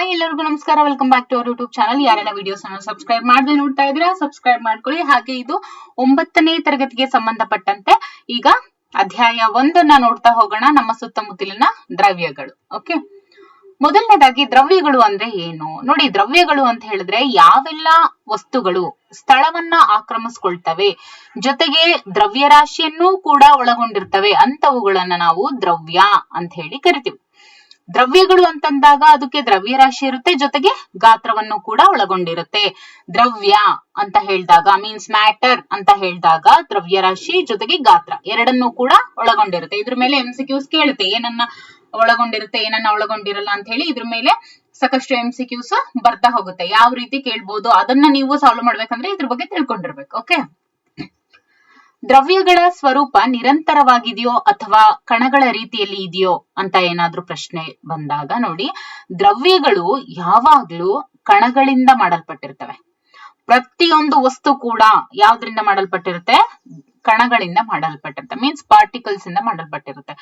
Hi ಎಲ್ಲರಿಗೂ ನಮಸ್ಕಾರ. Welcome back to our YouTube channel. ಯಾರೆಲ್ಲ ವಿಡಿಯೋಸ್ ಅನ್ನು ಸಬ್ಸ್ಕ್ರೈಬ್ ಮಾಡದೆ ನೋಡ್ತಾ ಇದ್ದೀರಾ ಸಬ್ಸ್ಕ್ರೈಬ್ ಮಾಡ್ಕೊಳ್ಳಿ. ಹಾಗೆ ಇದು 9ನೇ ತರಗತಿಗೆ ಸಂಬಂಧಪಟ್ಟಂತೆ ಈಗ ಅಧ್ಯಾಯ 1 ನೋಡ್ತಾ ಹೋಗೋಣ. ನಮ್ಮ ಸುತ್ತಮುತ್ತಲಿನ ದ್ರವ್ಯಗಳು. ಓಕೆ, ಮೊದಲನೇದಾಗಿ ದ್ರವ್ಯಗಳು ಅಂದ್ರೆ ಏನು ನೋಡಿ. ದ್ರವ್ಯಗಳು ಅಂತ ಹೇಳಿದ್ರೆ ಯಾವೆಲ್ಲ ವಸ್ತುಗಳು ಸ್ಥಳವನ್ನ ಆಕ್ರಮಿಸ್ಕೊಳ್ತವೆ, ಜೊತೆಗೆ ದ್ರವ್ಯರಾಶಿಯನ್ನು ಕೂಡ ಒಳಗೊಂಡಿರ್ತವೆ ಅಂತವುಗಳನ್ನ ನಾವು ದ್ರವ್ಯ ಅಂತ ಹೇಳಿ ಕರಿತೀವಿ. ದ್ರವ್ಯಗಳು ಅಂತಂದಾಗ ಅದಕ್ಕೆ ದ್ರವ್ಯರಾಶಿ ಇರುತ್ತೆ, ಜೊತೆಗೆ ಗಾತ್ರವನ್ನು ಕೂಡ ಒಳಗೊಂಡಿರುತ್ತೆ. ದ್ರವ್ಯ ಅಂತ ಹೇಳಿದಾಗ ಮೀನ್ಸ್ ಮ್ಯಾಟರ್ ಅಂತ ಹೇಳಿದಾಗ ದ್ರವ್ಯರಾಶಿ ಜೊತೆಗೆ ಗಾತ್ರ ಎರಡನ್ನೂ ಕೂಡ ಒಳಗೊಂಡಿರುತ್ತೆ. ಇದ್ರ ಮೇಲೆ MCQs ಕೇಳುತ್ತೆ, ಏನನ್ನ ಒಳಗೊಂಡಿರುತ್ತೆ ಏನನ್ನ ಒಳಗೊಂಡಿರಲ್ಲ ಅಂತ ಹೇಳಿ. ಇದ್ರ ಮೇಲೆ ಸಾಕಷ್ಟು MCQs ಬರ್ತಾ ಹೋಗುತ್ತೆ. ಯಾವ ರೀತಿ ಕೇಳ್ಬೋದು ಅದನ್ನ ನೀವು ಸಾಲ್ವ್ ಮಾಡ್ಬೇಕಂದ್ರೆ ಇದ್ರ ಬಗ್ಗೆ ತಿಳ್ಕೊಂಡಿರ್ಬೇಕು. ಓಕೆ, ದ್ರವ್ಯಗಳ ಸ್ವರೂಪ ನಿರಂತರವಾಗಿದೆಯೋ ಅಥವಾ ಕಣಗಳ ರೀತಿಯಲ್ಲಿ ಇದೆಯೋ ಅಂತ ಏನಾದ್ರೂ ಪ್ರಶ್ನೆ ಬಂದಾಗ ನೋಡಿ, ದ್ರವ್ಯಗಳು ಯಾವಾಗ್ಲೂ ಕಣಗಳಿಂದ ಮಾಡಲ್ಪಟ್ಟಿರ್ತವೆ. ಪ್ರತಿಯೊಂದು ವಸ್ತು ಕೂಡ ಯಾವ್ದ್ರಿಂದ ಮಾಡಲ್ಪಟ್ಟಿರುತ್ತೆ? ಕಣಗಳಿಂದ ಮಾಡಲ್ಪಟ್ಟಿರುತ್ತೆ, ಮೀನ್ಸ್ ಪಾರ್ಟಿಕಲ್ಸ್ ಇಂದ ಮಾಡಲ್ಪಟ್ಟಿರುತ್ತೆ.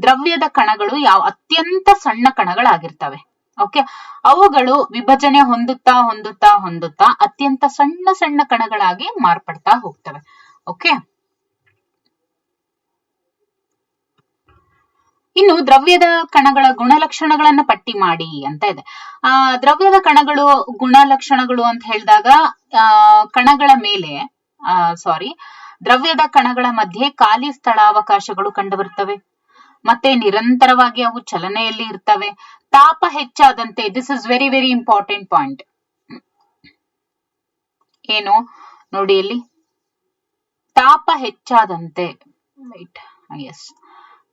ದ್ರವ್ಯದ ಕಣಗಳು ಅತ್ಯಂತ ಸಣ್ಣ ಕಣಗಳಾಗಿರ್ತವೆ. ಓಕೆ, ಅವುಗಳು ವಿಭಜನೆ ಹೊಂದುತ್ತಾ ಹೊಂದುತ್ತಾ ಹೊಂದುತ್ತಾ ಅತ್ಯಂತ ಸಣ್ಣ ಸಣ್ಣ ಕಣಗಳಾಗಿ ಮಾರ್ಪಡ್ತಾ ಹೋಗ್ತವೆ. ಓಕೆ, ಇನ್ನು ದ್ರವ್ಯದ ಕಣಗಳ ಗುಣಲಕ್ಷಣಗಳನ್ನ ಪಟ್ಟಿ ಮಾಡಿ ಅಂತ ಇದೆ. ದ್ರವ್ಯದ ಕಣಗಳು ಗುಣಲಕ್ಷಣಗಳು ಅಂತ ಹೇಳಿದಾಗ ಕಣಗಳ ಮೇಲೆ ದ್ರವ್ಯದ ಕಣಗಳ ಮಧ್ಯೆ ಖಾಲಿ ಸ್ಥಳಾವಕಾಶಗಳು ಕಂಡುಬರ್ತವೆ. ಮತ್ತೆ ನಿರಂತರವಾಗಿ ಅವು ಚಲನೆಯಲ್ಲಿ ಇರ್ತವೆ. ತಾಪ ಹೆಚ್ಚಾದಂತೆ, this is very very important point. ಏನು ನೋಡಿ, ಇಲ್ಲಿ ತಾಪ ಹೆಚ್ಚಾದಂತೆ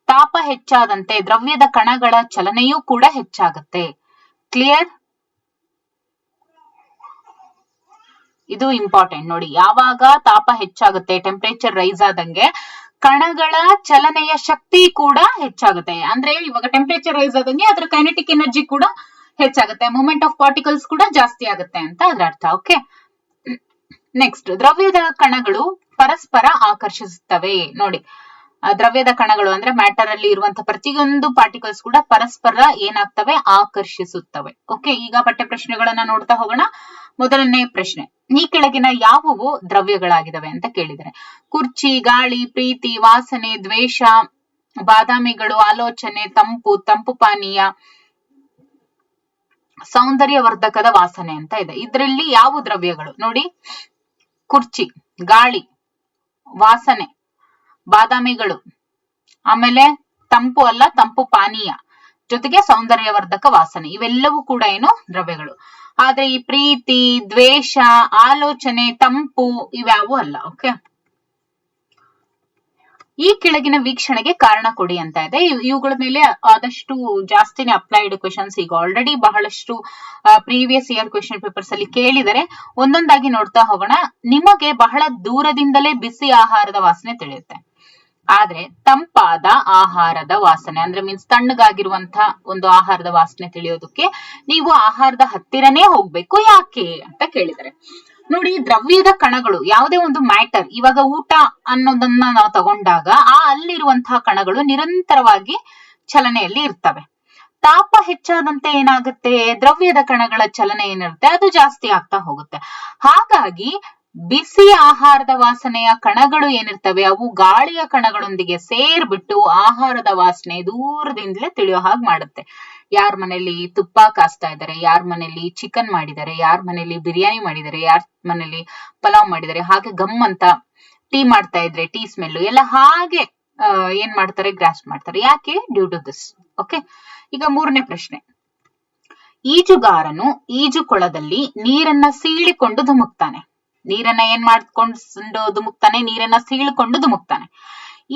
ತಾಪ ಹೆಚ್ಚಾದಂತೆ ದ್ರವ್ಯದ ಕಣಗಳ ಚಲನೆಯೂ ಕೂಡ ಹೆಚ್ಚಾಗುತ್ತೆ. ಕ್ಲಿಯರ್? ಇದು ಇಂಪಾರ್ಟೆಂಟ್ ನೋಡಿ. ಯಾವಾಗ ತಾಪ ಹೆಚ್ಚಾಗುತ್ತೆ, ಟೆಂಪರೇಚರ್ ರೈಸ್ ಆದಂಗೆ ಕಣಗಳ ಚಲನೆಯ ಶಕ್ತಿ ಕೂಡ ಹೆಚ್ಚಾಗುತ್ತೆ. ಅಂದ್ರೆ ಇವಾಗ ಟೆಂಪರೇಚರ್ ರೈಸ್ ಆದಂಗೆ ಅದರ ಕೈನೆಟಿಕ್ ಎನರ್ಜಿ ಕೂಡ ಹೆಚ್ಚಾಗುತ್ತೆ, ಮೂವ್ಮೆಂಟ್ ಆಫ್ ಪಾರ್ಟಿಕಲ್ಸ್ ಕೂಡ ಜಾಸ್ತಿ ಆಗುತ್ತೆ ಅಂತ ಅದರ ಅರ್ಥ. ಓಕೆ, ನೆಕ್ಸ್ಟ್, ದ್ರವ್ಯದ ಕಣಗಳು ಪರಸ್ಪರ ಆಕರ್ಷಿಸುತ್ತವೆ. ನೋಡಿ, ದ್ರವ್ಯದ ಕಣಗಳು ಅಂದ್ರೆ ಮ್ಯಾಟರ್ ಅಲ್ಲಿ ಇರುವಂತಹ ಪ್ರತಿಯೊಂದು ಪಾರ್ಟಿಕಲ್ಸ್ ಕೂಡ ಪರಸ್ಪರ ಏನಾಗ್ತವೆ? ಆಕರ್ಷಿಸುತ್ತವೆ. ಓಕೆ, ಈಗ ಪಠ್ಯ ಪ್ರಶ್ನೆಗಳನ್ನ ನೋಡ್ತಾ ಹೋಗೋಣ. ಮೊದಲನೇ ಪ್ರಶ್ನೆ, ಈ ಕೆಳಗಿನ ಯಾವುವು ದ್ರವ್ಯಗಳಾಗಿದ್ದಾವೆ ಅಂತ ಕೇಳಿದರೆ? ಕುರ್ಚಿ, ಗಾಳಿ, ಪ್ರೀತಿ, ವಾಸನೆ, ದ್ವೇಷ, ಬಾದಾಮಿಗಳು, ಆಲೋಚನೆ, ತಂಪು ಪಾನೀಯ, ಸೌಂದರ್ಯವರ್ಧಕದ ವಾಸನೆ ಅಂತ ಇದೆ. ಇದರಲ್ಲಿ ಯಾವ ದ್ರವ್ಯಗಳು ನೋಡಿ? ಕುರ್ಚಿ, ಗಾಳಿ, ವಾಸನೆ, ಬಾದಾಮಿಗಳು, ಆಮೇಲೆ ತಂಪು ಪಾನೀಯ, ಜೊತೆಗೆ ಸೌಂದರ್ಯವರ್ಧಕ ವಾಸನೆ. ಇವೆಲ್ಲವೂ ಕೂಡ ಏನು? ದ್ರವ್ಯಗಳು. ಆದ್ರೆ ಈ ಪ್ರೀತಿ, ದ್ವೇಷ, ಆಲೋಚನೆ, ತಂಪು ಇವ್ಯಾವು ಅಲ್ಲ. ಓಕೆ, ಈ ಕೆಳಗಿನ ವೀಕ್ಷಣೆಗೆ ಕಾರಣ ಕೊಡಿ ಅಂತ ಇದೆ. ಇವುಗಳ ಮೇಲೆ ಆದಷ್ಟು ಜಾಸ್ತಿನೇ ಅಪ್ಲೈಡ್ ಕ್ವೆಶನ್ಸ್ ಈಗ ಆಲ್ರೆಡಿ ಬಹಳಷ್ಟು ಪ್ರೀವಿಯಸ್ ಇಯರ್ ಕ್ವೆಶನ್ ಪೇಪರ್ಸ್ ಅಲ್ಲಿ ಕೇಳಿದರೆ. ಒಂದೊಂದಾಗಿ ನೋಡ್ತಾ ಹೋಗೋಣ. ನಿಮಗೆ ಬಹಳ ದೂರದಿಂದಲೇ ಬಿಸಿ ಆಹಾರದ ವಾಸನೆ ತಿಳಿಯುತ್ತೆ, ಆದ್ರೆ ತಂಪಾದ ಆಹಾರದ ವಾಸನೆ ಅಂದ್ರೆ ಮೀನ್ಸ್ ತಣ್ಣಗಾಗಿರುವಂತ ಒಂದು ಆಹಾರದ ವಾಸನೆ ತಿಳಿಯೋದಕ್ಕೆ ನೀವು ಆಹಾರದ ಹತ್ತಿರನೇ ಹೋಗ್ಬೇಕು. ಯಾಕೆ ಅಂತ ಕೇಳಿದರೆ ನೋಡಿ, ದ್ರವ್ಯದ ಕಣಗಳು ಯಾವುದೇ ಒಂದು ಮ್ಯಾಟರ್, ಇವಾಗ ಊಟ ಅನ್ನೋದನ್ನ ನಾವು ತಗೊಂಡಾಗ ಅಲ್ಲಿರುವಂತಹ ಕಣಗಳು ನಿರಂತರವಾಗಿ ಚಲನೆಯಲ್ಲಿ ಇರ್ತವೆ. ತಾಪ ಹೆಚ್ಚಾದಂತೆ ಏನಾಗುತ್ತೆ? ದ್ರವ್ಯದ ಕಣಗಳ ಚಲನೆ ಏನಿರುತ್ತೆ ಅದು ಜಾಸ್ತಿ ಆಗ್ತಾ ಹೋಗುತ್ತೆ. ಹಾಗಾಗಿ ಬಿಸಿ ಆಹಾರದ ವಾಸನೆಯ ಕಣಗಳು ಏನಿರ್ತವೆ ಅವು ಗಾಳಿಯ ಕಣಗಳೊಂದಿಗೆ ಸೇರ್ಬಿಟ್ಟು ಆಹಾರದ ವಾಸನೆ ದೂರದಿಂದಲೇ ತಿಳಿಯೋ ಹಾಗೆ ಮಾಡುತ್ತೆ. ಯಾರ ಮನೇಲಿ ತುಪ್ಪ ಕಾಸ್ತಾ ಇದ್ದಾರೆ, ಯಾರ ಮನೇಲಿ ಚಿಕನ್ ಮಾಡಿದ್ದಾರೆ, ಯಾರ ಮನೇಲಿ ಬಿರಿಯಾನಿ ಮಾಡಿದ್ದಾರೆ, ಯಾರ ಮನೇಲಿ ಪಲಾವ್ ಮಾಡಿದ್ದಾರೆ, ಹಾಗೆ ಗಮ್ ಅಂತ ಟೀ ಮಾಡ್ತಾ ಇದ್ರೆ ಟೀ ಸ್ಮೆಲ್ ಎಲ್ಲ ಹಾಗೆ ಏನ್ ಮಾಡ್ತಾರೆ? ಗ್ರಾಸ್ಪ್ ಮಾಡ್ತಾರೆ. ಯಾಕೆ? Due to this. ಓಕೆ, ಈಗ ಮೂರನೇ ಪ್ರಶ್ನೆ, ಈಜುಗಾರನು ಈಜುಕೊಳದಲ್ಲಿ ನೀರನ್ನ ಸೀಳಿಕೊಂಡು ಧುಮುಕ್ತಾನೆ. ನೀರನ್ನ ಏನ್ ಮಾಡ್ಕೊಂಡು ಧುಮುಕ್ತಾನೆ? ನೀರನ್ನ ಸೀಳಿಕೊಂಡು ಧುಮುಕ್ತಾನೆ.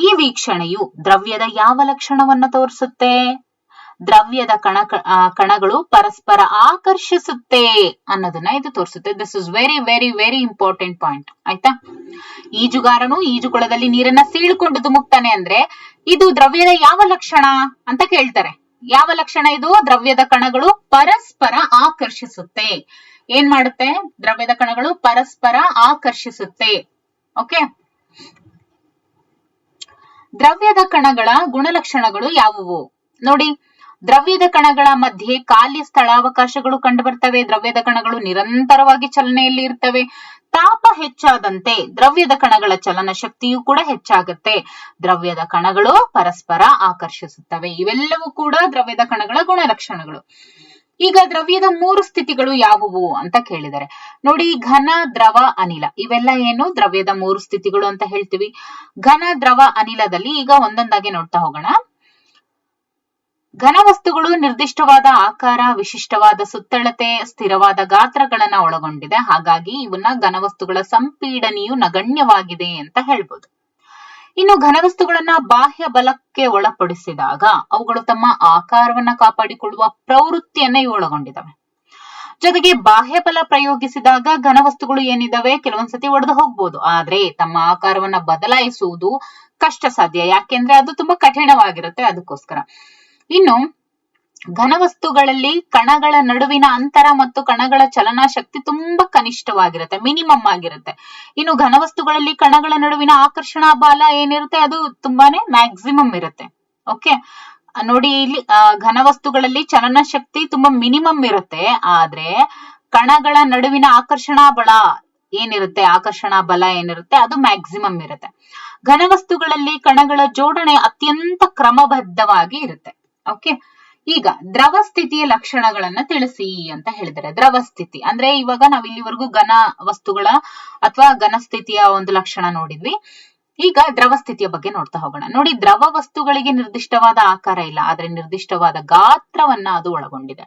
ಈ ವೀಕ್ಷಣೆಯು ದ್ರವ್ಯದ ಯಾವ ಲಕ್ಷಣವನ್ನ ತೋರಿಸುತ್ತೆ? ದ್ರವ್ಯದ ಕಣಗಳು ಪರಸ್ಪರ ಆಕರ್ಷಿಸುತ್ತೆ ಅನ್ನೋದನ್ನ ಇದು ತೋರಿಸುತ್ತೆ. This is very very very important point. ಆಯ್ತಾ? ಈಜುಗಾರನು ಈಜುಕೊಳದಲ್ಲಿ ನೀರನ್ನ ಸೀಳ್ಕೊಂಡು ಧುಮುಕ್ತಾನೆ ಅಂದ್ರೆ ಇದು ದ್ರವ್ಯದ ಯಾವ ಲಕ್ಷಣ ಅಂತ ಕೇಳ್ತಾರೆ. ಯಾವ ಲಕ್ಷಣ ಇದು? ದ್ರವ್ಯದ ಕಣಗಳು ಪರಸ್ಪರ ಆಕರ್ಷಿಸುತ್ತೆ. ಏನ್ ಮಾಡುತ್ತೆ? ದ್ರವ್ಯದ ಕಣಗಳು ಪರಸ್ಪರ ಆಕರ್ಷಿಸುತ್ತೆ. ಓಕೆ, ದ್ರವ್ಯದ ಕಣಗಳ ಗುಣಲಕ್ಷಣಗಳು ಯಾವುವು ನೋಡಿ? ದ್ರವ್ಯದ ಕಣಗಳ ಮಧ್ಯೆ ಖಾಲಿ ಸ್ಥಳಾವಕಾಶಗಳು ಕಂಡು ಬರ್ತವೆ. ದ್ರವ್ಯದ ಕಣಗಳು ನಿರಂತರವಾಗಿ ಚಲನೆಯಲ್ಲಿ ಇರ್ತವೆ. ತಾಪ ಹೆಚ್ಚಾದಂತೆ ದ್ರವ್ಯದ ಕಣಗಳ ಚಲನ ಶಕ್ತಿಯು ಕೂಡ ಹೆಚ್ಚಾಗುತ್ತೆ. ದ್ರವ್ಯದ ಕಣಗಳು ಪರಸ್ಪರ ಆಕರ್ಷಿಸುತ್ತವೆ. ಇವೆಲ್ಲವೂ ಕೂಡ ದ್ರವ್ಯದ ಕಣಗಳ ಗುಣಲಕ್ಷಣಗಳು. ಈಗ ದ್ರವ್ಯದ 3 ಸ್ಥಿತಿಗಳು ಯಾವುವು ಅಂತ ಕೇಳಿದರೆ ನೋಡಿ, ಘನ, ದ್ರವ, ಅನಿಲ. ಇವೆಲ್ಲ ಏನು ದ್ರವ್ಯದ 3 ಸ್ಥಿತಿಗಳು ಅಂತ ಹೇಳ್ತೀವಿ. ಘನ, ದ್ರವ, ಅನಿಲದಲ್ಲಿ ಈಗ ಒಂದೊಂದಾಗಿ ನೋಡ್ತಾ ಹೋಗೋಣ. ಘನ ವಸ್ತುಗಳು ನಿರ್ದಿಷ್ಟವಾದ ಆಕಾರ, ವಿಶಿಷ್ಟವಾದ ಸುತ್ತಳತೆ, ಸ್ಥಿರವಾದ ಗಾತ್ರಗಳನ್ನ ಒಳಗೊಂಡಿದೆ. ಹಾಗಾಗಿ ಇವನ್ನ ಘನವಸ್ತುಗಳ ಸಂಪೀಡನೆಯು ನಗಣ್ಯವಾಗಿದೆ ಅಂತ ಹೇಳ್ಬೋದು. ಇನ್ನು ಘನವಸ್ತುಗಳನ್ನ ಬಾಹ್ಯ ಬಲಕ್ಕೆ ಒಳಪಡಿಸಿದಾಗ ಅವುಗಳು ತಮ್ಮ ಆಕಾರವನ್ನ ಕಾಪಾಡಿಕೊಳ್ಳುವ ಪ್ರವೃತ್ತಿಯನ್ನ ಇವು ಒಳಗೊಂಡಿದ್ದಾವೆ. ಜೊತೆಗೆ ಬಾಹ್ಯ ಬಲ ಪ್ರಯೋಗಿಸಿದಾಗ ಘನವಸ್ತುಗಳು ಏನಿದಾವೆ ಕೆಲವೊಂದ್ಸತಿ ಒಡೆದು ಹೋಗ್ಬೋದು, ಆದ್ರೆ ತಮ್ಮ ಆಕಾರವನ್ನ ಬದಲಾಯಿಸುವುದು ಕಷ್ಟ ಸಾಧ್ಯ. ಯಾಕೆಂದ್ರೆ ಅದು ತುಂಬಾ ಕಠಿಣವಾಗಿರುತ್ತೆ, ಅದಕ್ಕೋಸ್ಕರ. ಇನ್ನು ಘನವಸ್ತುಗಳಲ್ಲಿ ಕಣಗಳ ನಡುವಿನ ಅಂತರ ಮತ್ತು ಕಣಗಳ ಚಲನಾ ಶಕ್ತಿ ತುಂಬಾ ಕನಿಷ್ಠವಾಗಿರುತ್ತೆ, ಮಿನಿಮಮ್ ಆಗಿರುತ್ತೆ. ಇನ್ನು ಘನವಸ್ತುಗಳಲ್ಲಿ ಕಣಗಳ ನಡುವಿನ ಆಕರ್ಷಣಾ ಬಲ ಏನಿರುತ್ತೆ ಅದು ತುಂಬಾನೇ ಮ್ಯಾಕ್ಸಿಮಮ್ ಇರುತ್ತೆ. ಓಕೆ, ನೋಡಿ ಇಲ್ಲಿ ಘನವಸ್ತುಗಳಲ್ಲಿ ಚಲನ ಶಕ್ತಿ ತುಂಬಾ ಮಿನಿಮಮ್ ಇರುತ್ತೆ, ಆದ್ರೆ ಕಣಗಳ ನಡುವಿನ ಆಕರ್ಷಣಾ ಬಲ ಏನಿರುತ್ತೆ ಅದು ಮ್ಯಾಕ್ಸಿಮಮ್ ಇರುತ್ತೆ. ಘನವಸ್ತುಗಳಲ್ಲಿ ಕಣಗಳ ಜೋಡಣೆ ಅತ್ಯಂತ ಕ್ರಮಬದ್ಧವಾಗಿ ಇರುತ್ತೆ. ಓಕೆ, ಈಗ ದ್ರವ ಸ್ಥಿತಿಯ ಲಕ್ಷಣಗಳನ್ನ ತಿಳಿಸಿ ಅಂತ ಹೇಳಿದರೆ, ದ್ರವ ಸ್ಥಿತಿ ಅಂದ್ರೆ ಇವಾಗ ನಾವ್ ಇಲ್ಲಿವರೆಗೂ ಘನ ವಸ್ತುಗಳ ಅಥವಾ ಘನ ಸ್ಥಿತಿಯ ಒಂದು ಲಕ್ಷಣ ನೋಡಿದ್ವಿ. ಈಗ ದ್ರವ ಸ್ಥಿತಿಯ ಬಗ್ಗೆ ನೋಡ್ತಾ ಹೋಗೋಣ. ನೋಡಿ, ದ್ರವ ವಸ್ತುಗಳಿಗೆ ನಿರ್ದಿಷ್ಟವಾದ ಆಕಾರ ಇಲ್ಲ, ಆದ್ರೆ ನಿರ್ದಿಷ್ಟವಾದ ಗಾತ್ರವನ್ನ ಅದು ಒಳಗೊಂಡಿದೆ.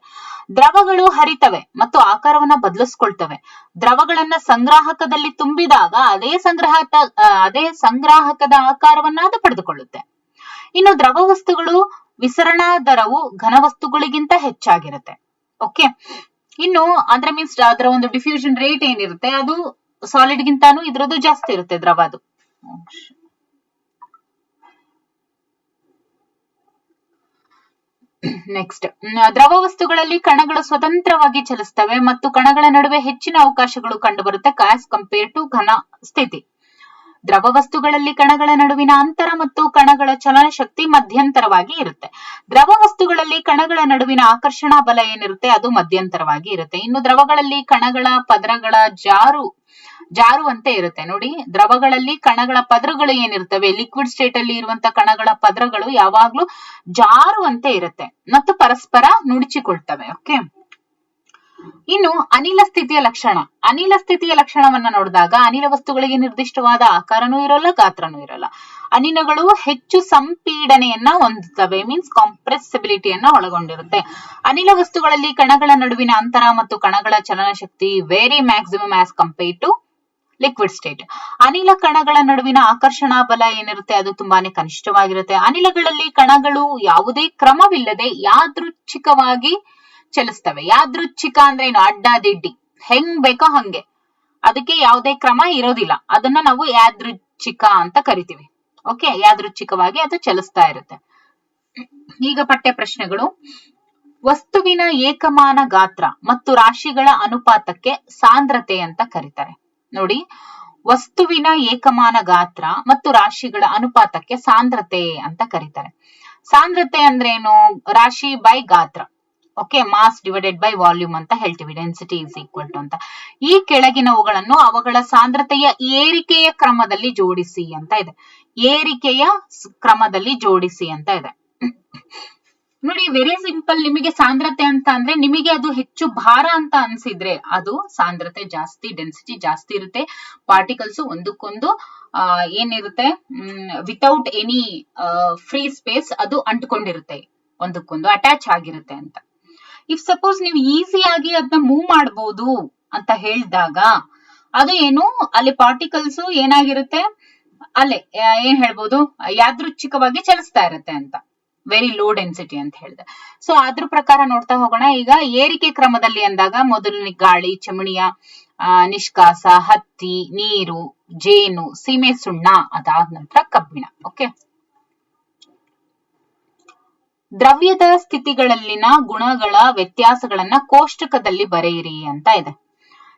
ದ್ರವಗಳು ಹರಿತವೆ ಮತ್ತು ಆಕಾರವನ್ನ ಬದಲಿಸ್ಕೊಳ್ತವೆ. ದ್ರವಗಳನ್ನ ಸಂಗ್ರಾಹಕದಲ್ಲಿ ತುಂಬಿದಾಗ ಅದೇ ಸಂಗ್ರಾಹಕದ ಆಕಾರವನ್ನ ಅದು ಪಡೆದುಕೊಳ್ಳುತ್ತೆ. ಇನ್ನು ದ್ರವ ವಸ್ತುಗಳು ವಿಸರಣಾ ದರವು ಘನವಸ್ತುಗಳಿಗಿಂತ ಹೆಚ್ಚಾಗಿರುತ್ತೆ. ಓಕೆ, ಇನ್ನು ಅಂದ್ರೆ ಮೀನ್ಸ್ ಅದರ ಒಂದು ಡಿಫ್ಯೂಷನ್ ರೇಟ್ ಏನಿರುತ್ತೆ ಅದು ಸಾಲಿಡ್ ಗಿಂತಾನು ಇದ್ರದ್ದು ಜಾಸ್ತಿ ಇರುತ್ತೆ, ದ್ರವದು. ನೆಕ್ಸ್ಟ್, ದ್ರವ ವಸ್ತುಗಳಲ್ಲಿ ಕಣಗಳು ಸ್ವತಂತ್ರವಾಗಿ ಚಲಿಸ್ತವೆ ಮತ್ತು ಕಣಗಳ ನಡುವೆ ಹೆಚ್ಚಿನ ಅವಕಾಶಗಳು ಕಂಡುಬರುತ್ತೆ ಆಸ್ ಕಂಪೇರ್ ಟು ಘನ ಸ್ಥಿತಿ. ದ್ರವ ವಸ್ತುಗಳಲ್ಲಿ ಕಣಗಳ ನಡುವಿನ ಅಂತರ ಮತ್ತು ಕಣಗಳ ಚಲನ ಶಕ್ತಿ ಮಧ್ಯಂತರವಾಗಿ ಇರುತ್ತೆ. ದ್ರವ ವಸ್ತುಗಳಲ್ಲಿ ಕಣಗಳ ನಡುವಿನ ಆಕರ್ಷಣಾ ಬಲ ಏನಿರುತ್ತೆ ಅದು ಮಧ್ಯಂತರವಾಗಿ ಇರುತ್ತೆ. ಇನ್ನು ದ್ರವಗಳಲ್ಲಿ ಕಣಗಳ ಪದರಗಳ ಜಾರುವಂತೆ ಇರುತ್ತೆ. ನೋಡಿ, ದ್ರವಗಳಲ್ಲಿ ಕಣಗಳ ಪದರಗಳು ಏನಿರ್ತವೆ, ಲಿಕ್ವಿಡ್ ಸ್ಟೇಟ್ ಅಲ್ಲಿ ಇರುವಂತ ಕಣಗಳ ಪದರಗಳು ಯಾವಾಗ್ಲೂ ಜಾರುವಂತೆ ಇರುತ್ತೆ ಮತ್ತು ಪರಸ್ಪರ ನುಡಿಚಿಕೊಳ್ತವೆ. ಓಕೆ, ಇನ್ನು ಅನಿಲ ಸ್ಥಿತಿಯ ಲಕ್ಷಣ. ಅನಿಲ ಸ್ಥಿತಿಯ ಲಕ್ಷಣವನ್ನ ನೋಡಿದಾಗ ಅನಿಲ ವಸ್ತುಗಳಿಗೆ ನಿರ್ದಿಷ್ಟವಾದ ಆಕಾರನೂ ಇರೋಲ್ಲ, ಗಾತ್ರನೂ ಇರೋಲ್ಲ. ಅನಿಲಗಳು ಹೆಚ್ಚು ಸಂಪೀಡನೆಯನ್ನ ಹೊಂದುತ್ತವೆ, ಮೀನ್ಸ್ ಕಾಂಪ್ರೆಸಿಬಿಲಿಟಿಯನ್ನ ಒಳಗೊಂಡಿರುತ್ತೆ. ಅನಿಲ ವಸ್ತುಗಳಲ್ಲಿ ಕಣಗಳ ನಡುವಿನ ಅಂತರ ಮತ್ತು ಕಣಗಳ ಚಲನ ಶಕ್ತಿ very maximum as compare to liquid state. ಅನಿಲ ಕಣಗಳ ನಡುವಿನ ಆಕರ್ಷಣಾ ಬಲ ಏನಿರುತ್ತೆ ಅದು ತುಂಬಾನೇ ಕನಿಷ್ಠವಾಗಿರುತ್ತೆ. ಅನಿಲಗಳಲ್ಲಿ ಕಣಗಳು ಯಾವುದೇ ಕ್ರಮವಿಲ್ಲದೆ ಯಾದೃಚ್ಛಿಕವಾಗಿ ಚಲಿಸ್ತವೆ. ಯಾದೃಚ್ಛಿಕ ಅಂದ್ರೆ ಏನು, ಅಡ್ಡ ದಿಡ್ಡಿ ಹೆಂಗ್ ಬೇಕೋ ಹಂಗೆ, ಅದಕ್ಕೆ ಯಾವುದೇ ಕ್ರಮ ಇರೋದಿಲ್ಲ, ಅದನ್ನ ನಾವು ಯಾದೃಚ್ಛಿಕ ಅಂತ ಕರಿತೀವಿ. ಓಕೆ, ಯಾದೃಚ್ಛಿಕವಾಗಿ ಅದು ಚಲಿಸ್ತಾ ಇರುತ್ತೆ. ಈಗ ಪಠ್ಯ ಪ್ರಶ್ನೆಗಳು. ವಸ್ತುವಿನ ಏಕಮಾನ ಗಾತ್ರ ಮತ್ತು ರಾಶಿಗಳ ಅನುಪಾತಕ್ಕೆ ಸಾಂದ್ರತೆ ಅಂತ ಕರೀತಾರೆ. ನೋಡಿ, ವಸ್ತುವಿನ ಏಕಮಾನ ಗಾತ್ರ ಮತ್ತು ರಾಶಿಗಳ ಅನುಪಾತಕ್ಕೆ ಸಾಂದ್ರತೆ ಅಂತ ಕರೀತಾರೆ. ಸಾಂದ್ರತೆ ಅಂದ್ರೆ ಏನು, ರಾಶಿ ಬೈ ಗಾತ್ರ. Okay, mass divided by volume ಅಂತ ಹೇಳ್ತೀವಿ, ಡೆನ್ಸಿಟಿ ಇಸ್ ಈಕ್ವಲ್ ಟು ಅಂತ. ಈ ಕೆಳಗಿನವುಗಳನ್ನು ಅವುಗಳ ಸಾಂದ್ರತೆಯ ಏರಿಕೆಯ ಕ್ರಮದಲ್ಲಿ ಜೋಡಿಸಿ ಅಂತ ಇದೆ. ಏರಿಕೆಯ ಕ್ರಮದಲ್ಲಿ ಜೋಡಿಸಿ ಅಂತ ಇದೆ. ನೋಡಿ, ವೆರಿ ಸಿಂಪಲ್. ನಿಮಗೆ ಸಾಂದ್ರತೆ ಅಂತ ಅಂದ್ರೆ ನಿಮಗೆ ಅದು ಹೆಚ್ಚು ಭಾರ ಅಂತ ಅನ್ಸಿದ್ರೆ ಅದು ಸಾಂದ್ರತೆ ಜಾಸ್ತಿ, ಡೆನ್ಸಿಟಿ ಜಾಸ್ತಿ ಇರುತ್ತೆ. ಪಾರ್ಟಿಕಲ್ಸ್ ಒಂದಕ್ಕೊಂದು ಏನಿರುತ್ತೆ, ವಿತೌಟ್ ಎನಿ ಫ್ರೀ ಸ್ಪೇಸ್ ಅದು ಅಂಟ್ಕೊಂಡಿರುತ್ತೆ, ಒಂದಕ್ಕೊಂದು ಅಟ್ಯಾಚ್ ಆಗಿರುತ್ತೆ ಅಂತ. ಇಫ್ ಸಪೋಸ್ ನೀವು ಈಸಿಯಾಗಿ ಅದನ್ನ ಮೂವ್ ಮಾಡಬಹುದು ಅಂತ ಹೇಳಿದಾಗ ಅದು ಏನು, ಅಲ್ಲಿ ಪಾರ್ಟಿಕಲ್ಸ್ ಏನಾಗಿರುತ್ತೆ, ಅಲ್ಲೇ ಏನ್ ಹೇಳ್ಬೋದು, ಯಾದೃಚ್ಛಿಕವಾಗಿ ಚಲಿಸ್ತಾ ಇರುತ್ತೆ ಅಂತ. ವೆರಿ ಲೋ ಡೆನ್ಸಿಟಿ ಅಂತ ಹೇಳಿದೆ. ಸೊ ಅದ್ರ ಪ್ರಕಾರ ನೋಡ್ತಾ ಹೋಗೋಣ. ಈಗ ಏರಿಕೆ ಕ್ರಮದಲ್ಲಿ ಅಂದಾಗ ಮೊದಲನೇ ಗಾಳಿ, ಚಮಣಿಯ ನಿಷ್ಕಾಸ, ಹತ್ತಿ, ನೀರು, ಜೇನು, ಸೀಮೆ ಸುಣ್ಣ, ಅದಾದ ನಂತರ ಕಬ್ಬಿಣ. ಓಕೆ, ದ್ರವ್ಯದ ಸ್ಥಿತಿಗಳಲ್ಲಿನ ಗುಣಗಳ ವ್ಯತ್ಯಾಸಗಳನ್ನ ಕೋಷ್ಟಕದಲ್ಲಿ ಬರೆಯಿರಿ ಅಂತ ಇದೆ.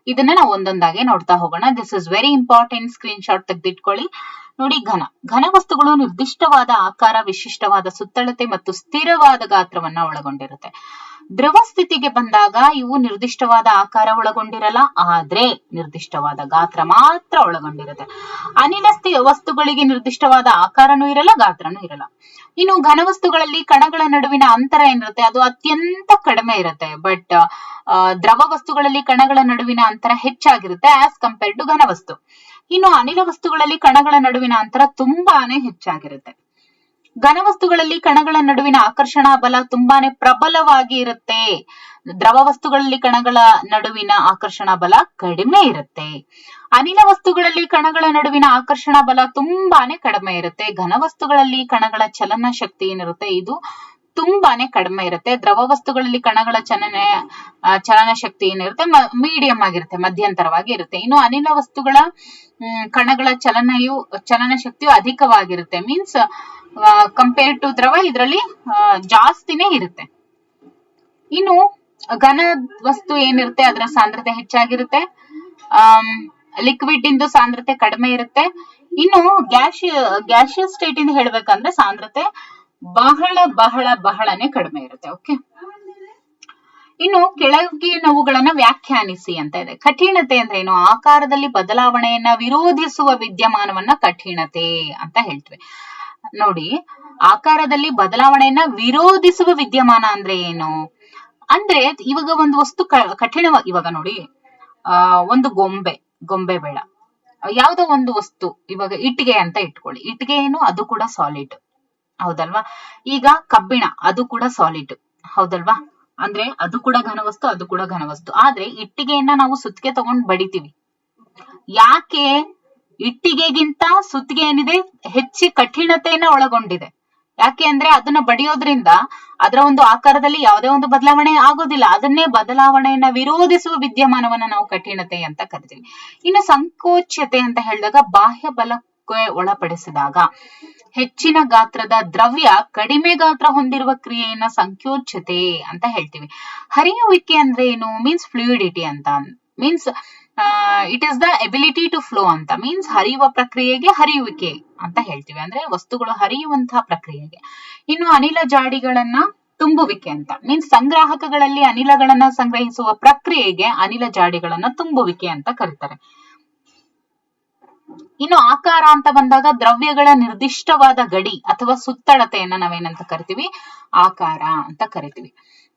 ಇದನ್ನ ನಾವು ಒಂದೊಂದಾಗಿ ನೋಡ್ತಾ ಹೋಗೋಣ. This is very important, screenshot ತೆಗೆದಿಟ್ಕೊಳ್ಳಿ. ನೋಡಿ, ಘನ ವಸ್ತುಗಳು ನಿರ್ದಿಷ್ಟವಾದ ಆಕಾರ, ವಿಶಿಷ್ಟವಾದ ಸುತ್ತಳತೆ ಮತ್ತು ಸ್ಥಿರವಾದ ಗಾತ್ರವನ್ನ ಒಳಗೊಂಡಿರುತ್ತೆ. ದ್ರವ ಸ್ಥಿತಿಗೆ ಬಂದಾಗ ಇವು ನಿರ್ದಿಷ್ಟವಾದ ಆಕಾರ ಒಳಗೊಂಡಿರಲ್ಲ, ಆದ್ರೆ ನಿರ್ದಿಷ್ಟವಾದ ಗಾತ್ರ ಮಾತ್ರ ಒಳಗೊಂಡಿರುತ್ತೆ. ಅನಿಲ ವಸ್ತುಗಳಿಗೆ ನಿರ್ದಿಷ್ಟವಾದ ಆಕಾರನೂ ಇರಲ್ಲ, ಗಾತ್ರನೂ ಇರಲ್ಲ. ಇನ್ನು ಘನವಸ್ತುಗಳಲ್ಲಿ ಕಣಗಳ ನಡುವಿನ ಅಂತರ ಏನಿರುತ್ತೆ ಅದು ಅತ್ಯಂತ ಕಡಿಮೆ ಇರುತ್ತೆ. ಬಟ್ ದ್ರವ ವಸ್ತುಗಳಲ್ಲಿ ಕಣಗಳ ನಡುವಿನ ಅಂತರ ಹೆಚ್ಚಾಗಿರುತ್ತೆ ಆಸ್ ಕಂಪೇರ್ಡ್ ಟು ಘನವಸ್ತು. ಇನ್ನು ಅನಿಲ ವಸ್ತುಗಳಲ್ಲಿ ಕಣಗಳ ನಡುವಿನ ಅಂತರ ತುಂಬಾನೇ ಹೆಚ್ಚಾಗಿರುತ್ತೆ. ಘನವಸ್ತುಗಳಲ್ಲಿ ಕಣಗಳ ನಡುವಿನ ಆಕರ್ಷಣಾ ಬಲ ತುಂಬಾನೇ ಪ್ರಬಲವಾಗಿ ಇರುತ್ತೆ. ದ್ರವ ವಸ್ತುಗಳಲ್ಲಿ ಕಣಗಳ ನಡುವಿನ ಆಕರ್ಷಣಾ ಬಲ ಕಡಿಮೆ ಇರುತ್ತೆ. ಅನಿಲ ವಸ್ತುಗಳಲ್ಲಿ ಕಣಗಳ ನಡುವಿನ ಆಕರ್ಷಣಾ ಬಲ ತುಂಬಾನೇ ಕಡಿಮೆ ಇರುತ್ತೆ. ಘನವಸ್ತುಗಳಲ್ಲಿ ಕಣಗಳ ಚಲನ ಶಕ್ತಿ ಏನಿರುತ್ತೆ ಇದು ತುಂಬಾನೇ ಕಡಿಮೆ ಇರುತ್ತೆ. ದ್ರವ ವಸ್ತುಗಳಲ್ಲಿ ಕಣಗಳ ಚಲನ ಶಕ್ತಿ ಏನಿರುತ್ತೆ ಮೀಡಿಯಂ ಆಗಿರುತ್ತೆ, ಮಧ್ಯಂತರವಾಗಿ ಇರುತ್ತೆ. ಇನ್ನು ಅನಿಲ ವಸ್ತುಗಳ ಕಣಗಳ ಚಲನ ಶಕ್ತಿಯು ಅಧಿಕವಾಗಿರುತ್ತೆ. ಮೀನ್ಸ್ ಕಂಪೇರ್ ಟು ದ್ರವ ಇದರಲ್ಲಿ ಜಾಸ್ತಿನೇ ಇರುತ್ತೆ. ಇನ್ನು ಘನ ವಸ್ತು ಏನಿರುತ್ತೆ ಅದರ ಸಾಂದ್ರತೆ ಹೆಚ್ಚಾಗಿರುತ್ತೆ. ಲಿಕ್ವಿಡ್ ಇಂದು ಸಾಂದ್ರತೆ ಕಡಿಮೆ ಇರುತ್ತೆ. ಇನ್ನು ಗ್ಯಾಸಿಯಸ್ ಸ್ಟೇಟ್ ಇಂದ ಹೇಳ್ಬೇಕಂದ್ರೆ ಸಾಂದ್ರತೆ ಬಹಳನೇ ಕಡಿಮೆ ಇರುತ್ತೆ. ಓಕೆ, ಇನ್ನು ಕೆಳಗಿನವುಗಳನ್ನ ವ್ಯಾಖ್ಯಾನಿಸಿ ಅಂತ ಇದೆ. ಕಠಿಣತೆ ಅಂದ್ರೆ ಏನು? ಆಕಾರದಲ್ಲಿ ಬದಲಾವಣೆಯನ್ನ ವಿರೋಧಿಸುವ ವಿದ್ಯಮಾನವನ್ನ ಕಠಿಣತೆ ಅಂತ ಹೇಳ್ತೀವಿ. ನೋಡಿ, ಆಕಾರದಲ್ಲಿ ಬದಲಾವಣೆಯನ್ನ ವಿರೋಧಿಸುವ ವಿದ್ಯಮಾನ ಅಂದ್ರೆ ಏನು ಅಂದ್ರೆ, ಇವಾಗ ಒಂದು ವಸ್ತು ಇವಾಗ ನೋಡಿ, ಒಂದು ಗೊಂಬೆ ಬೇಡ, ಯಾವ್ದೋ ಒಂದು ವಸ್ತು, ಇವಾಗ ಇಟ್ಟಿಗೆ ಅಂತ ಇಟ್ಕೊಳ್ಳಿ. ಇಟ್ಟಿಗೆ ಏನು? ಅದು ಕೂಡ ಸಾಲಿಡ್, ಹೌದಲ್ವಾ? ಈಗ ಕಬ್ಬಿಣ, ಅದು ಕೂಡ ಸಾಲಿಡ್, ಹೌದಲ್ವಾ? ಅಂದ್ರೆ ಅದು ಕೂಡ ಘನವಸ್ತು, ಅದು ಕೂಡ ಘನವಸ್ತು. ಆದ್ರೆ ಇಟ್ಟಿಗೆಯನ್ನ ನಾವು ಸುತ್ತಿಗೆ ತಗೊಂಡ್ ಬಡಿತೀವಿ. ಯಾಕೆ? ಇಟ್ಟಿಗೆಗಿಂತ ಸುತ್ತಿಗೆ ಏನಿದೆ ಹೆಚ್ಚು ಕಠಿಣತೆಯನ್ನ ಒಳಗೊಂಡಿದೆ. ಯಾಕೆ ಅಂದ್ರೆ ಅದನ್ನ ಬಡಿಯೋದ್ರಿಂದ ಅದರ ಒಂದು ಆಕಾರದಲ್ಲಿ ಯಾವುದೇ ಒಂದು ಬದಲಾವಣೆ ಆಗೋದಿಲ್ಲ. ಅದನ್ನೇ ಬದಲಾವಣೆಯನ್ನ ವಿರೋಧಿಸುವ ವಿದ್ಯಮಾನವನ್ನ ನಾವು ಕಠಿಣತೆ ಅಂತ ಕರಿತೀವಿ. ಇನ್ನು ಸಂಕೋಚ್ಯತೆ ಅಂತ ಹೇಳಿದಾಗ ಬಾಹ್ಯ ಬಲಕ್ಕೆ ಒಳಪಡಿಸಿದಾಗ ಹೆಚ್ಚಿನ ಗಾತ್ರದ ದ್ರವ್ಯ ಕಡಿಮೆ ಗಾತ್ರ ಹೊಂದಿರುವ ಕ್ರಿಯೆಯನ್ನ ಸಂಕೋಚ್ಯತೆ ಅಂತ ಹೇಳ್ತೀವಿ. ಹರಿಯುವಿಕೆ ಅಂದ್ರೆ ಏನು? ಮೀನ್ಸ್ ಫ್ಲೂಯಿಡಿಟಿ ಅಂತ means it is the ability to flow ಅಂತ ಮೀನ್ಸ್ ಹರಿಯುವ ಪ್ರಕ್ರಿಯೆಗೆ ಹರಿಯುವಿಕೆ ಅಂತ ಹೇಳ್ತೀವಿ. ಅಂದ್ರೆ ವಸ್ತುಗಳು ಹರಿಯುವಂತಹ ಪ್ರಕ್ರಿಯೆಗೆ. ಇನ್ನು ಅನಿಲ ಜಾಡಿಗಳನ್ನ ತುಂಬುವಿಕೆ ಅಂತ ಮೀನ್ಸ್ ಸಂಗ್ರಾಹಕಗಳಲ್ಲಿ ಅನಿಲಗಳನ್ನ ಸಂಗ್ರಹಿಸುವ ಪ್ರಕ್ರಿಯೆಗೆ ಅನಿಲ ಜಾಡಿಗಳನ್ನ ತುಂಬುವಿಕೆ ಅಂತ ಕರೀತಾರೆ. ಇನ್ನು ಆಕಾರ ಅಂತ ಬಂದಾಗ ದ್ರವ್ಯಗಳ ನಿರ್ದಿಷ್ಟವಾದ ಗಡಿ ಅಥವಾ ಸುತ್ತಳತೆಯನ್ನ ನಾವೇನಂತ ಕರಿತೀವಿ? ಆಕಾರ ಅಂತ ಕರಿತೀವಿ.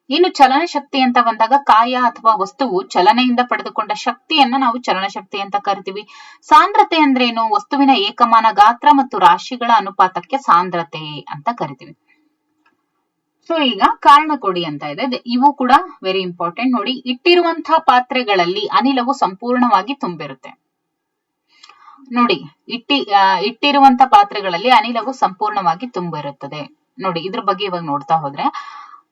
ಇನ್ನು ಚಲನ ಶಕ್ತಿ ಅಂತ ಬಂದಾಗ ಕಾಯ ಅಥವಾ ವಸ್ತುವು ಚಲನೆಯಿಂದ ಪಡೆದುಕೊಂಡ ಶಕ್ತಿಯನ್ನ ನಾವು ಚಲನ ಶಕ್ತಿ ಅಂತ ಕರಿತೀವಿ. ಸಾಂದ್ರತೆ ಅಂದ್ರೇನು? ವಸ್ತುವಿನ ಏಕಮಾನ ಗಾತ್ರ ಮತ್ತು ರಾಶಿಗಳ ಅನುಪಾತಕ್ಕೆ ಸಾಂದ್ರತೆ ಅಂತ ಕರಿತೀವಿ. ಸೊ ಈಗ ಕಾರಣ ಕೊಡಿ ಅಂತ ಇದೆ. ಇವು ಕೂಡ ವೆರಿ ಇಂಪಾರ್ಟೆಂಟ್. ನೋಡಿ, ಇಟ್ಟಿರುವಂತಹ ಪಾತ್ರೆಗಳಲ್ಲಿ ಅನಿಲವು ಸಂಪೂರ್ಣವಾಗಿ ತುಂಬಿರುತ್ತೆ. ನೋಡಿ, ಇಟ್ಟಿರುವಂತ ಪಾತ್ರೆಗಳಲ್ಲಿ ಅನಿಲವು ಸಂಪೂರ್ಣವಾಗಿ ತುಂಬಿರುತ್ತದೆ. ನೋಡಿ, ಇದ್ರ ಬಗ್ಗೆ ಇವಾಗ ನೋಡ್ತಾ ಹೋದ್ರೆ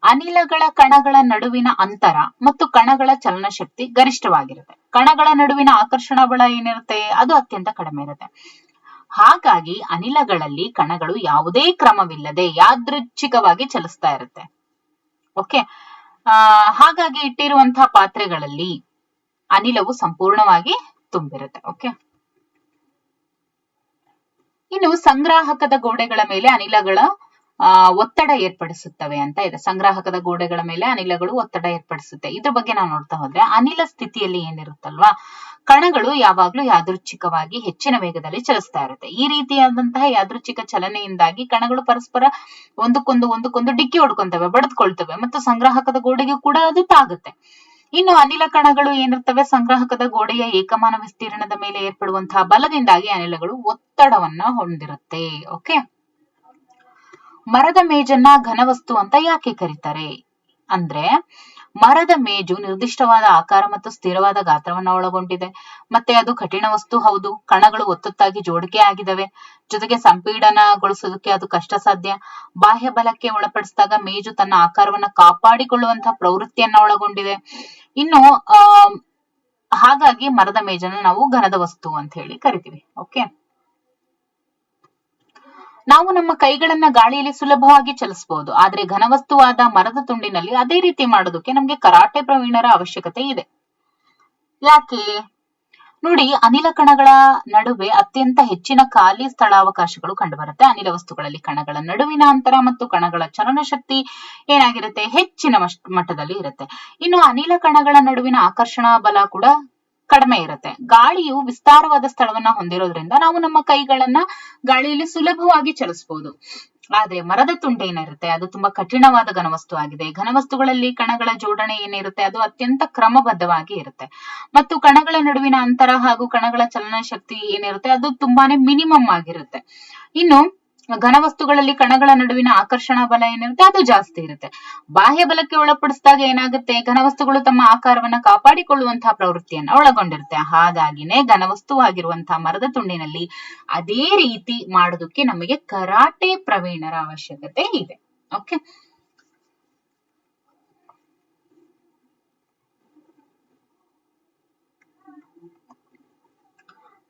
ಅನಿಲಗಳ ಕಣಗಳ ನಡುವಿನ ಅಂತರ ಮತ್ತು ಕಣಗಳ ಚಲನ ಶಕ್ತಿ ಗರಿಷ್ಠವಾಗಿರುತ್ತೆ. ಕಣಗಳ ನಡುವಿನ ಆಕರ್ಷಣಾ ಬಲ ಏನಿರುತ್ತೆ ಅದು ಅತ್ಯಂತ ಕಡಿಮೆ ಇರುತ್ತೆ. ಹಾಗಾಗಿ ಅನಿಲಗಳಲ್ಲಿ ಕಣಗಳು ಯಾವುದೇ ಕ್ರಮವಿಲ್ಲದೆ ಯಾದೃಚ್ಛಿಕವಾಗಿ ಚಲಿಸ್ತಾ ಇರುತ್ತೆ. ಓಕೆ, ಹಾಗಾಗಿ ಇಟ್ಟಿರುವಂತಹ ಪಾತ್ರೆಗಳಲ್ಲಿ ಅನಿಲವು ಸಂಪೂರ್ಣವಾಗಿ ತುಂಬಿರುತ್ತೆ. ಓಕೆ, ಇನ್ನು ಸಂಗ್ರಾಹಕದ ಗೋಡೆಗಳ ಮೇಲೆ ಅನಿಲಗಳ ಒತ್ತಡ ಏರ್ಪಡಿಸುತ್ತವೆ ಅಂತ ಇದೆ. ಸಂಗ್ರಾಹಕದ ಗೋಡೆಗಳ ಮೇಲೆ ಅನಿಲಗಳು ಒತ್ತಡ ಏರ್ಪಡಿಸುತ್ತೆ. ಇದ್ರ ಬಗ್ಗೆ ನಾವು ನೋಡ್ತಾ ಹೋದ್ರೆ ಅನಿಲ ಸ್ಥಿತಿಯಲ್ಲಿ ಏನಿರುತ್ತಲ್ವಾ, ಕಣಗಳು ಯಾವಾಗ್ಲೂ ಯಾದೃಚ್ಛಿಕವಾಗಿ ಹೆಚ್ಚಿನ ವೇಗದಲ್ಲಿ ಚಲಿಸ್ತಾ ಇರುತ್ತೆ. ಈ ರೀತಿಯಾದಂತಹ ಯಾದೃಚ್ಛಿಕ ಚಲನೆಯಿಂದಾಗಿ ಕಣಗಳು ಪರಸ್ಪರ ಒಂದಕ್ಕೊಂದು ಡಿಕ್ಕಿ ಹೊಡ್ಕೊಂತವೆ, ಬಡಿದ್ಕೊಳ್ತವೆ ಮತ್ತು ಸಂಗ್ರಾಹಕದ ಗೋಡೆಗೆ ಕೂಡ ಅದು ತಾಗುತ್ತೆ. ಇನ್ನು ಅನಿಲ ಕಣಗಳು ಏನಿರ್ತವೆ, ಸಂಗ್ರಾಹಕದ ಗೋಡೆಯ ಏಕಮಾನ ವಿಸ್ತೀರ್ಣದ ಮೇಲೆ ಏರ್ಪಡುವಂತಹ ಬಲದಿಂದಾಗಿ ಅನಿಲಗಳು ಒತ್ತಡವನ್ನ ಹೊಂದಿರುತ್ತೆ. ಓಕೆ, ಮರದ ಮೇಜನ್ನ ಘನವಸ್ತು ಅಂತ ಯಾಕೆ ಕರೀತಾರೆ ಅಂದ್ರೆ, ಮರದ ಮೇಜು ನಿರ್ದಿಷ್ಟವಾದ ಆಕಾರ ಮತ್ತು ಸ್ಥಿರವಾದ ಗಾತ್ರವನ್ನ ಒಳಗೊಂಡಿದೆ. ಮತ್ತೆ ಅದು ಕಠಿಣ ವಸ್ತು ಹೌದು. ಕಣಗಳು ಒತ್ತೊತ್ತಾಗಿ ಜೋಡಿಕೆ ಆಗಿದವೆ. ಜೊತೆಗೆ ಸಂಪೀಡನಗೊಳಿಸೋದಕ್ಕೆ ಅದು ಕಷ್ಟ ಸಾಧ್ಯ. ಬಾಹ್ಯ ಬಲಕ್ಕೆ ಒಳಪಡಿಸಿದಾಗ ಮೇಜು ತನ್ನ ಆಕಾರವನ್ನ ಕಾಪಾಡಿಕೊಳ್ಳುವಂತಹ ಪ್ರವೃತ್ತಿಯನ್ನ ಒಳಗೊಂಡಿದೆ. ಇನ್ನು ಹಾಗಾಗಿ ಮರದ ಮೇಜನ್ನು ನಾವು ಘನದ ವಸ್ತು ಅಂತ ಹೇಳಿ ಕರಿತೀವಿ. ಓಕೆ, ನಾವು ನಮ್ಮ ಕೈಗಳನ್ನ ಗಾಳಿಯಲ್ಲಿ ಸುಲಭವಾಗಿ ಚಲಿಸಬಹುದು. ಆದ್ರೆ ಘನವಸ್ತುವಾದ ಮರದ ತುಂಡಿನಲ್ಲಿ ಅದೇ ರೀತಿ ಮಾಡೋದಕ್ಕೆ ನಮ್ಗೆ ಕರಾಟೆ ಪ್ರವೀಣರ ಅವಶ್ಯಕತೆ ಇದೆ. ಯಾಕೆ ನೋಡಿ, ಅನಿಲ ಕಣಗಳ ನಡುವೆ ಅತ್ಯಂತ ಹೆಚ್ಚಿನ ಖಾಲಿ ಸ್ಥಳಾವಕಾಶಗಳು ಕಂಡುಬರುತ್ತೆ. ಅನಿಲ ವಸ್ತುಗಳಲ್ಲಿ ಕಣಗಳ ನಡುವಿನ ಅಂತರ ಮತ್ತು ಕಣಗಳ ಚಲನ ಶಕ್ತಿ ಏನಾಗಿರುತ್ತೆ, ಹೆಚ್ಚಿನ ಮಟ್ಟದಲ್ಲಿ ಇರುತ್ತೆ. ಇನ್ನು ಅನಿಲ ಕಣಗಳ ನಡುವಿನ ಆಕರ್ಷಣಾ ಬಲ ಕೂಡ ಕಡಿಮೆ ಇರುತ್ತೆ. ಗಾಳಿಯು ವಿಸ್ತಾರವಾದ ಸ್ಥಳವನ್ನ ಹೊಂದಿರೋದ್ರಿಂದ ನಾವು ನಮ್ಮ ಕೈಗಳನ್ನ ಗಾಳಿಯಲ್ಲಿ ಸುಲಭವಾಗಿ ಚಲಿಸಬಹುದು. ಆದ್ರೆ ಮರದ ತುಂಡು ಏನಿರುತ್ತೆ ಅದು ತುಂಬಾ ಕಠಿಣವಾದ ಘನವಸ್ತು ಆಗಿದೆ. ಘನವಸ್ತುಗಳಲ್ಲಿ ಕಣಗಳ ಜೋಡಣೆ ಏನಿರುತ್ತೆ ಅದು ಅತ್ಯಂತ ಕ್ರಮಬದ್ಧವಾಗಿ ಇರುತ್ತೆ ಮತ್ತು ಕಣಗಳ ನಡುವಿನ ಅಂತರ ಹಾಗೂ ಕಣಗಳ ಚಲನ ಶಕ್ತಿ ಏನಿರುತ್ತೆ ಅದು ತುಂಬಾನೇ ಮಿನಿಮಮ್ ಆಗಿರುತ್ತೆ. ಇನ್ನು ಘನವಸ್ತುಗಳಲ್ಲಿ ಕಣಗಳ ನಡುವಿನ ಆಕರ್ಷಣಾ ಬಲ ಏನಿರುತ್ತೆ ಅದು ಜಾಸ್ತಿ ಇರುತ್ತೆ. ಬಾಹ್ಯ ಬಲಕ್ಕೆ ಒಳಪಡಿಸಿದಾಗ ಏನಾಗುತ್ತೆ, ಘನವಸ್ತುಗಳು ತಮ್ಮ ಆಕಾರವನ್ನ ಕಾಪಾಡಿಕೊಳ್ಳುವಂತಹ ಪ್ರವೃತ್ತಿಯನ್ನ ಒಳಗೊಂಡಿರುತ್ತೆ. ಹಾಗಾಗಿನೇ ಘನವಸ್ತುವಾಗಿರುವಂತಹ ಮರದ ತುಂಡಿನಲ್ಲಿ ಅದೇ ರೀತಿ ಮಾಡೋದಕ್ಕೆ ನಮಗೆ ಕರಾಟೆ ಪ್ರವೀಣರ ಅವಶ್ಯಕತೆ ಇದೆ. ಓಕೆ,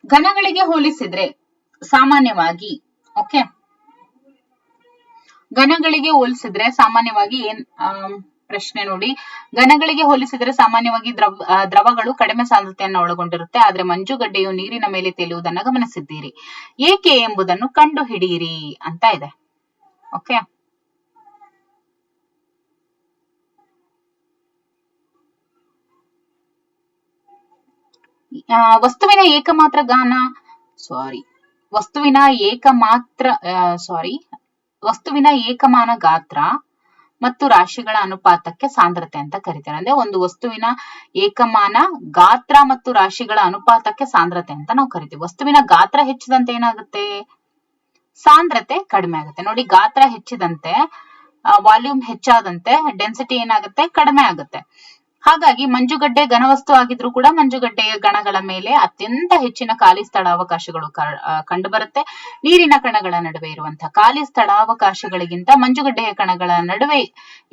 ಘನಗಳಿಗೆ ಹೋಲಿಸಿದ್ರೆ ಸಾಮಾನ್ಯವಾಗಿ ಏನ್ ಪ್ರಶ್ನೆ ನೋಡಿ, ಘನಗಳಿಗೆ ಹೋಲಿಸಿದ್ರೆ ಸಾಮಾನ್ಯವಾಗಿ ದ್ರವಗಳು ಕಡಿಮೆ ಸಾಂದ್ರತೆಯನ್ನು ಒಳಗೊಂಡಿರುತ್ತೆ. ಆದ್ರೆ ಮಂಜುಗಡ್ಡೆಯು ನೀರಿನ ಮೇಲೆ ತೇಲುವುದನ್ನ ಗಮನಿಸಿದ್ದೀರಿ, ಏಕೆ ಎಂಬುದನ್ನು ಕಂಡು ಹಿಡಿಯಿರಿ ಅಂತ ಇದೆ. ಓಕೆ, ವಸ್ತುವಿನ ಏಕಮಾನ ಗಾತ್ರ ಮತ್ತು ರಾಶಿಗಳ ಅನುಪಾತಕ್ಕೆ ಸಾಂದ್ರತೆ ಅಂತ ಕರಿತಾರೆ. ಅಂದ್ರೆ ಒಂದು ವಸ್ತುವಿನ ಏಕಮಾನ ಗಾತ್ರ ಮತ್ತು ರಾಶಿಗಳ ಅನುಪಾತಕ್ಕೆ ಸಾಂದ್ರತೆ ಅಂತ ನಾವು ಕರಿತೀವಿ. ವಸ್ತುವಿನ ಗಾತ್ರ ಹೆಚ್ಚಿದಂತೆ ಏನಾಗುತ್ತೆ, ಸಾಂದ್ರತೆ ಕಡಿಮೆ ಆಗುತ್ತೆ. ನೋಡಿ, ಗಾತ್ರ ಹೆಚ್ಚಿದಂತೆ ವಾಲ್ಯೂಮ್ ಹೆಚ್ಚಾದಂತೆ ಡೆನ್ಸಿಟಿ ಏನಾಗುತ್ತೆ, ಕಡಿಮೆ ಆಗುತ್ತೆ. ಹಾಗಾಗಿ ಮಂಜುಗಡ್ಡೆ ಘನವಸ್ತು ಆಗಿದ್ರು ಕೂಡ ಮಂಜುಗಡ್ಡೆಯ ಗಣಗಳ ಮೇಲೆ ಅತ್ಯಂತ ಹೆಚ್ಚಿನ ಖಾಲಿ ಸ್ಥಳಾವಕಾಶಗಳು ಕಂಡುಬರುತ್ತೆ. ನೀರಿನ ಕಣಗಳ ನಡುವೆ ಇರುವಂತಹ ಖಾಲಿ ಸ್ಥಳಾವಕಾಶಗಳಿಗಿಂತ ಮಂಜುಗಡ್ಡೆಯ ಕಣಗಳ ನಡುವೆ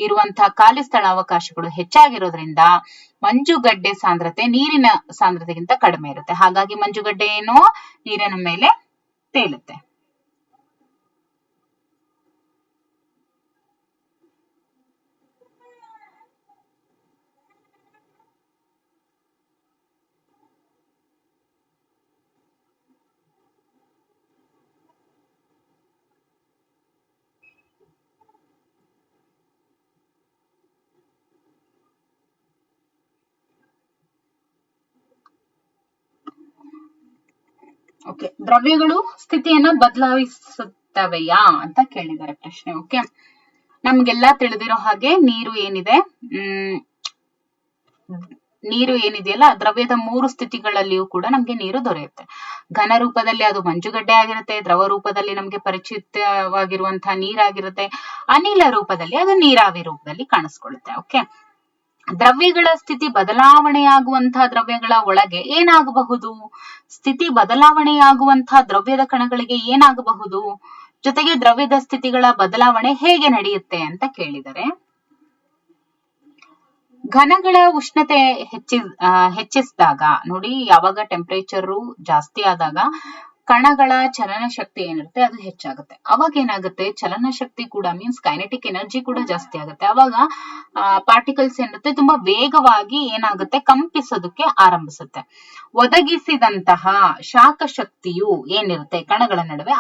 ಇರುವಂತಹ ಖಾಲಿ ಸ್ಥಳಾವಕಾಶಗಳು ಹೆಚ್ಚಾಗಿರೋದ್ರಿಂದ ಮಂಜುಗಡ್ಡೆ ಸಾಂದ್ರತೆ ನೀರಿನ ಸಾಂದ್ರತೆಗಿಂತ ಕಡಿಮೆ ಇರುತ್ತೆ. ಹಾಗಾಗಿ ಮಂಜುಗಡ್ಡೆ ಏನು ನೀರಿನ ಮೇಲೆ ತೇಲುತ್ತೆ. ಓಕೆ, ದ್ರವ್ಯಗಳು ಸ್ಥಿತಿಯನ್ನ ಬದಲಾಯಿಸುತ್ತವೆಯಾ ಅಂತ ಕೇಳಿದ್ದಾರೆ ಪ್ರಶ್ನೆ. ಓಕೆ, ನಮ್ಗೆಲ್ಲಾ ತಿಳಿದಿರೋ ಹಾಗೆ ನೀರು ಏನಿದೆಯಲ್ಲ, ದ್ರವ್ಯದ 3 ಸ್ಥಿತಿಗಳಲ್ಲಿಯೂ ಕೂಡ ನಮ್ಗೆ ನೀರು ದೊರೆಯುತ್ತೆ. ಘನ ರೂಪದಲ್ಲಿ ಅದು ಮಂಜುಗಡ್ಡೆ ಆಗಿರುತ್ತೆ, ದ್ರವ ರೂಪದಲ್ಲಿ ನಮ್ಗೆ ಪರಿಚಿತವಾಗಿರುವಂತಹ ನೀರಾಗಿರುತ್ತೆ, ಅನಿಲ ರೂಪದಲ್ಲಿ ಅದು ನೀರಾವಿ ರೂಪದಲ್ಲಿ ಕಾಣಿಸ್ಕೊಳ್ಳುತ್ತೆ. ಓಕೆ, ದ್ರವ್ಯಗಳ ಸ್ಥಿತಿ ಬದಲಾವಣೆಯಾಗುವಂತಹ ದ್ರವ್ಯಗಳ ಒಳಗೆ ಏನಾಗಬಹುದು, ಸ್ಥಿತಿ ಬದಲಾವಣೆಯಾಗುವಂತಹ ದ್ರವ್ಯದ ಕಣಗಳಿಗೆ ಏನಾಗಬಹುದು, ಜೊತೆಗೆ ದ್ರವ್ಯದ ಸ್ಥಿತಿಗಳ ಬದಲಾವಣೆ ಹೇಗೆ ನಡೆಯುತ್ತೆ ಅಂತ ಕೇಳಿದರೆ, ಘನಗಳ ಉಷ್ಣತೆ ಹೆಚ್ಚಿಸಿದಾಗ ನೋಡಿ, ಯಾವಾಗ ಟೆಂಪರೇಚರ್ ಜಾಸ್ತಿ ಆದಾಗ ಕಣಗಳ ಚಲನ ಶಕ್ತಿ ಏನಿರುತ್ತೆ ಅದು ಹೆಚ್ಚಾಗುತ್ತೆ. ಅವಾಗ ಏನಾಗುತ್ತೆ, ಚಲನ ಶಕ್ತಿ ಕೂಡ ಮೀನ್ಸ್ ಕೈನೆಟಿಕ್ ಎನರ್ಜಿ ಕೂಡ ಜಾಸ್ತಿ ಆಗುತ್ತೆ. ಅವಾಗ ಪಾರ್ಟಿಕಲ್ಸ್ ಏನಿರುತ್ತೆ ತುಂಬಾ ವೇಗವಾಗಿ ಏನಾಗುತ್ತೆ, ಕಂಪಿಸೋದಕ್ಕೆ ಆರಂಭಿಸುತ್ತೆ. ಒದಗಿಸಿದಂತಹ ಶಾಖ ಶಕ್ತಿಯು ಏನಿರುತ್ತೆ ಕಣಗಳ ನಡುವೆ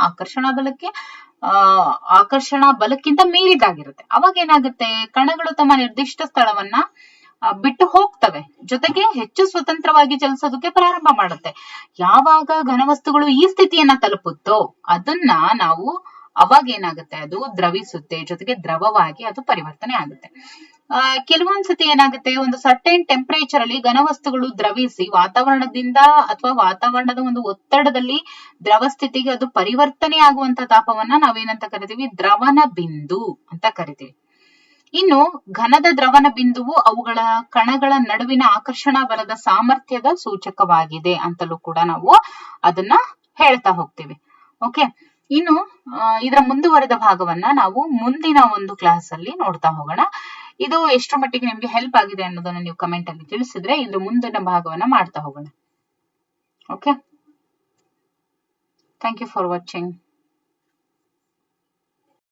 ಆಕರ್ಷಣಾ ಬಲಕ್ಕಿಂತ ಮೀರಿದಾಗಿರುತ್ತೆ. ಅವಾಗ ಏನಾಗುತ್ತೆ, ಕಣಗಳು ತಮ್ಮ ನಿರ್ದಿಷ್ಟ ಸ್ಥಳವನ್ನ ಬಿಟ್ಟು ಹೋಗ್ತವೆ, ಜೊತೆಗೆ ಹೆಚ್ಚು ಸ್ವತಂತ್ರವಾಗಿ ಚಲಿಸೋದಕ್ಕೆ ಪ್ರಾರಂಭ ಮಾಡುತ್ತೆ. ಯಾವಾಗ ಘನವಸ್ತುಗಳು ಈ ಸ್ಥಿತಿಯನ್ನ ತಲುಪುತ್ತೋ ಅದನ್ನ ನಾವು ಅವಾಗ ಏನಾಗುತ್ತೆ, ಅದು ದ್ರವಿಸುತ್ತೆ, ಜೊತೆಗೆ ದ್ರವವಾಗಿ ಅದು ಪರಿವರ್ತನೆ ಆಗುತ್ತೆ. ಕೆಲವೊಂದ್ಸತಿ ಏನಾಗುತ್ತೆ, ಒಂದು ಸರ್ಟೈನ್ ಟೆಂಪರೇಚರ್ ಅಲ್ಲಿ ಘನವಸ್ತುಗಳು ದ್ರವಿಸಿ ವಾತಾವರಣದಿಂದ ಅಥವಾ ವಾತಾವರಣದ ಒಂದು ಒತ್ತಡದಲ್ಲಿ ದ್ರವ ಸ್ಥಿತಿಗೆ ಅದು ಪರಿವರ್ತನೆ ಆಗುವಂತ ತಾಪವನ್ನ ನಾವೇನಂತ ಕರಿತೀವಿ, ದ್ರವನ ಬಿಂದು ಅಂತ ಕರಿತೀವಿ. ಇನ್ನು ಘನದ ದ್ರವನ ಬಿಂದುವು ಅವುಗಳ ಕಣಗಳ ನಡುವಿನ ಆಕರ್ಷಣಾ ಬಲದ ಸಾಮರ್ಥ್ಯದ ಸೂಚಕವಾಗಿದೆ ಅಂತಲೂ ಕೂಡ ನಾವು ಅದನ್ನ ಹೇಳ್ತಾ ಹೋಗ್ತೀವಿ. ಓಕೆ, ಇನ್ನು ಇದರ ಮುಂದುವರೆದ ಭಾಗವನ್ನ ನಾವು ಮುಂದಿನ ಒಂದು ಕ್ಲಾಸ್ ಅಲ್ಲಿ ನೋಡ್ತಾ ಹೋಗೋಣ. ಇದು ಎಷ್ಟು ಮಟ್ಟಿಗೆ ನಿಮ್ಗೆ ಹೆಲ್ಪ್ ಆಗಿದೆ ಅನ್ನೋದನ್ನ ನೀವು ಕಮೆಂಟ್ ಅಲ್ಲಿ ತಿಳಿಸಿದ್ರೆ ಇದ್ರ ಮುಂದಿನ ಭಾಗವನ್ನ ಮಾಡ್ತಾ ಹೋಗೋಣ. Okay, thank you for watching.